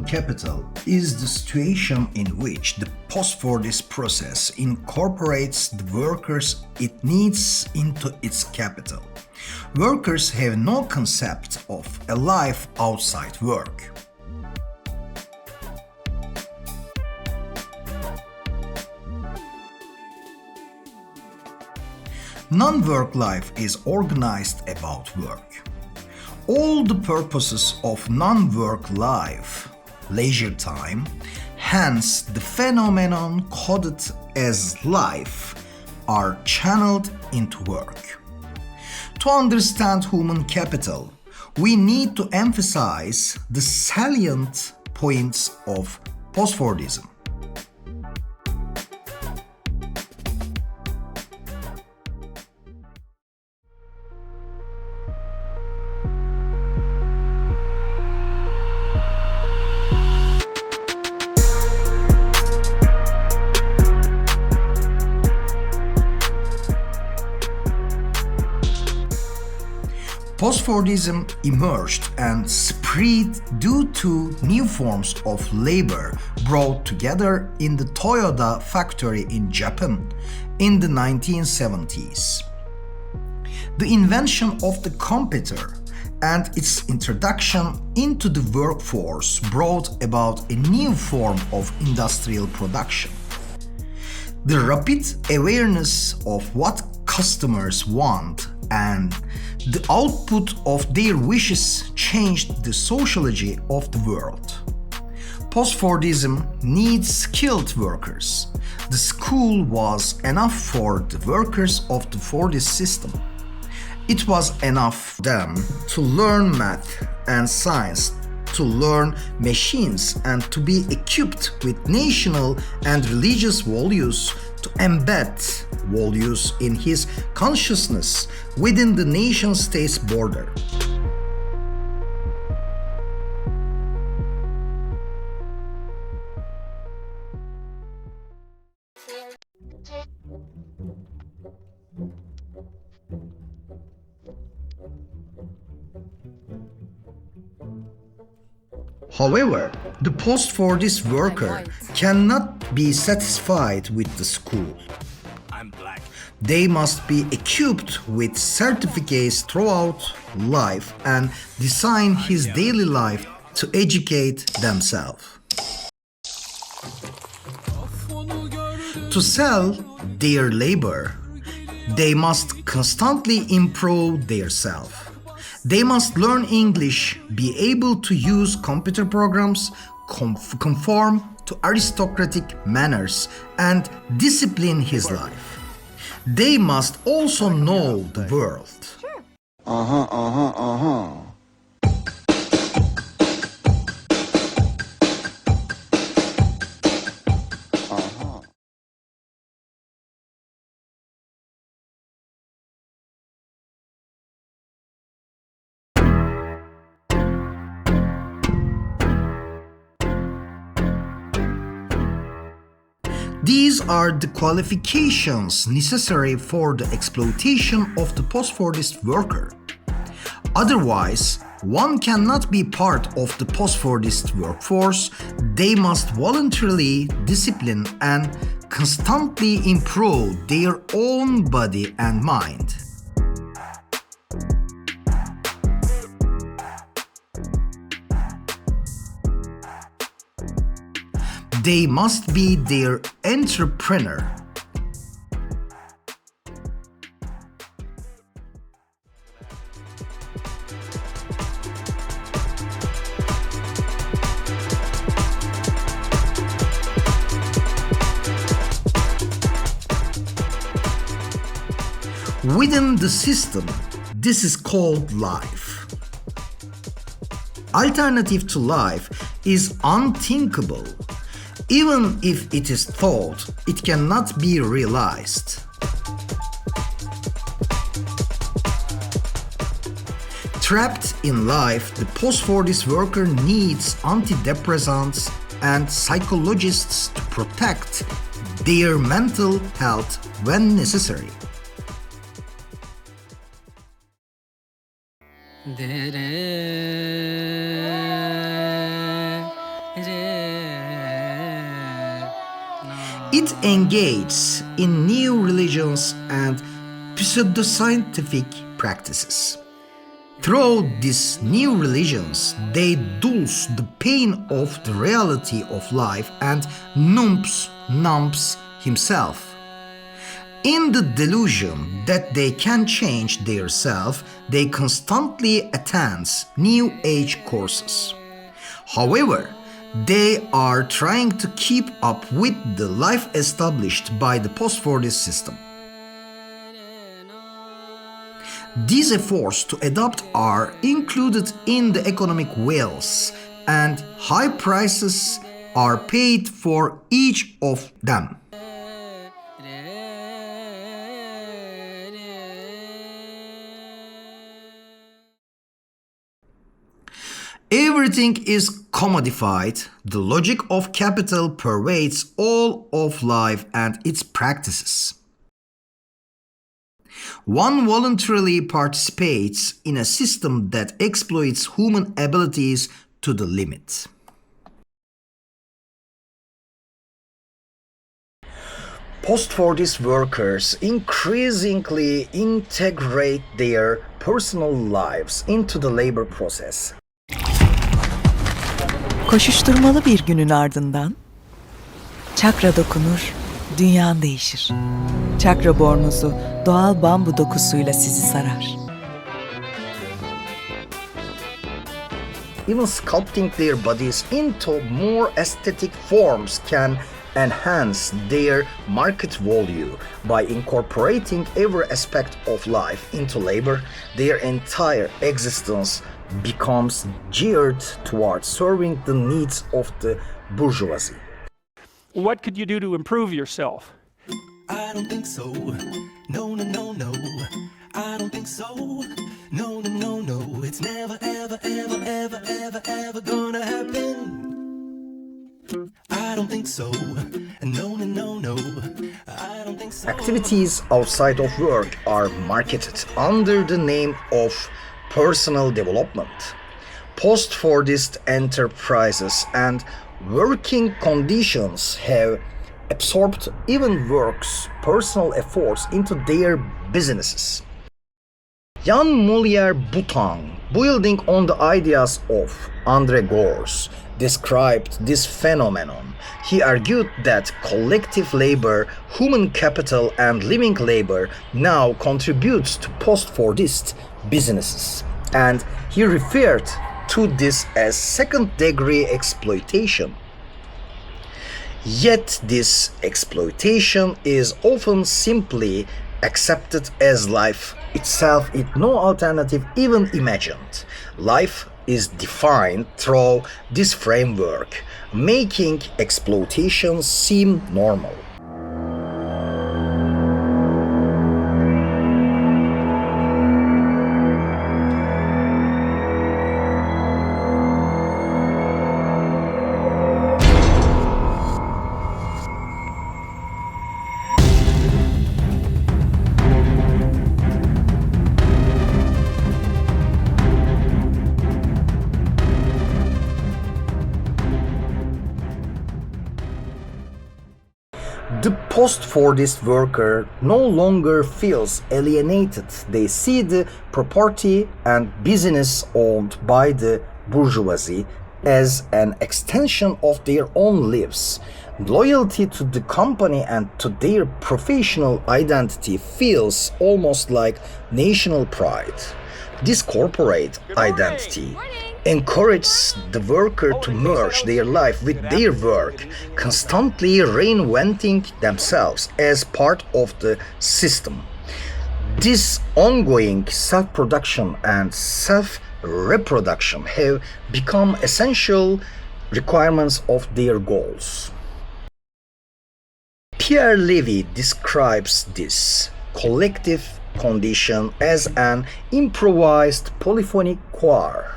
capital is the situation in which the Postfordist process incorporates the workers it needs into its capital. Workers have no concept of a life outside work. Non-work life is organized about work. All the purposes of non-work life, leisure time, hence the phenomenon coded as life, are channeled into work. To understand human capital, we need to emphasize the salient points of Postfordism. Postfordism emerged and spread due to new forms of labor brought together in the Toyota factory in Japan in the 1970s. The invention of the computer and its introduction into the workforce brought about a new form of industrial production. The rapid awareness of what customers want and the output of their wishes changed the sociology of the world. Postfordism needs skilled workers. The school was enough for the workers of the Fordist system. It was enough for them to learn math and science, to learn machines and to be equipped with national and religious values, to embed values in his consciousness within the nation-state's border. However, the Postfordist worker cannot be satisfied with the school. They must be equipped with certificates throughout life and design his daily life to educate themselves. To sell their labor, they must constantly improve themselves. They must learn English, be able to use computer programs, conform to aristocratic manners, and discipline his life. They must also know the world. These are the qualifications necessary for the exploitation of the Postfordist worker. Otherwise, one cannot be part of the Postfordist workforce. They must voluntarily discipline and constantly improve their own body and mind. They must be their entrepreneur. Within the system, this is called life. Alternative to life is unthinkable. Even if it is thought, it cannot be realized. Trapped in life, the Postfordist worker needs antidepressants and psychologists to protect their mental health when necessary. It engages in new religions and pseudoscientific practices. Through these new religions, they dulls the pain of the reality of life and numbs himself. In the delusion that they can change their self, they constantly attend New Age courses. However, they are trying to keep up with the life established by the Postfordist system. These efforts to adapt are included in the economic wealth, and high prices are paid for each of them. Everything is commodified. The logic of capital pervades all of life and its practices. One voluntarily participates in a system that exploits human abilities to the limit. Post-Fordist workers increasingly integrate their personal lives into the labor process. Koşuşturmalı bir günün ardından çakra dokunur, dünyan değişir. Çakra bornozu doğal bambu dokusuyla sizi sarar. Even sculpting their bodies into more aesthetic forms can enhance their market value. By incorporating every aspect of life into labor, their entire existence becomes geared towards serving the needs of the bourgeoisie. What could you do to improve yourself? I don't think so. No, no, no, no. I don't think so. No, no, no, no. It's never, ever, ever, ever, ever, ever gonna happen. I don't think so. No, no, no, no. I don't think so. Activities outside of work are marketed under the name of personal development. Post-Fordist enterprises and working conditions have absorbed even work's personal efforts into their businesses. Jan Molière Boutin, building on the ideas of André Gorz, described this phenomenon. He argued that collective labor, human capital, and living labor now contributes to post-Fordist businesses, and he referred to this as second-degree exploitation. Yet this exploitation is often simply accepted as life itself, with no alternative even imagined. Life is defined through this framework, making exploitation seem normal. The post-Fordist worker no longer feels alienated. They see the property and business owned by the bourgeoisie as an extension of their own lives. Loyalty to the company and to their professional identity feels almost like national pride. This corporate identity encourages the worker to merge their life with their work, constantly reinventing themselves as part of the system. This ongoing self-production and self-reproduction have become essential requirements of their goals. Pierre Levy describes this collective condition as an improvised polyphonic choir.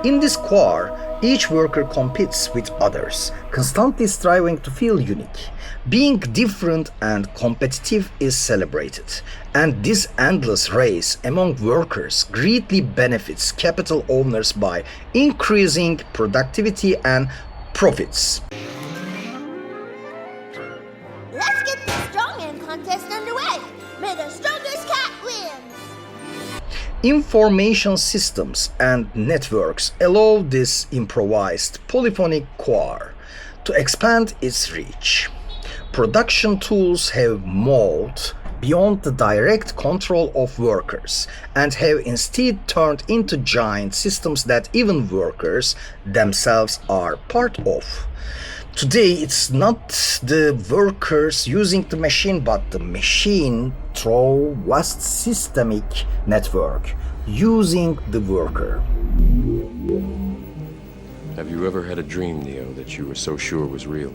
In this choir, Each worker competes with others, constantly striving to feel unique. Being different and competitive is celebrated, and this endless race among workers greatly benefits capital owners by increasing productivity and profits. Let's get this strongman contest underway. May the strongest cat win. Information systems and networks allow this improvised polyphonic choir to expand its reach. Production tools have moved beyond the direct control of workers and have instead turned into giant systems that even workers themselves are part of. Today, it's not the workers using the machine, but the machine through vast systemic network using the worker. Have you ever had a dream, Neo, that you were so sure was real?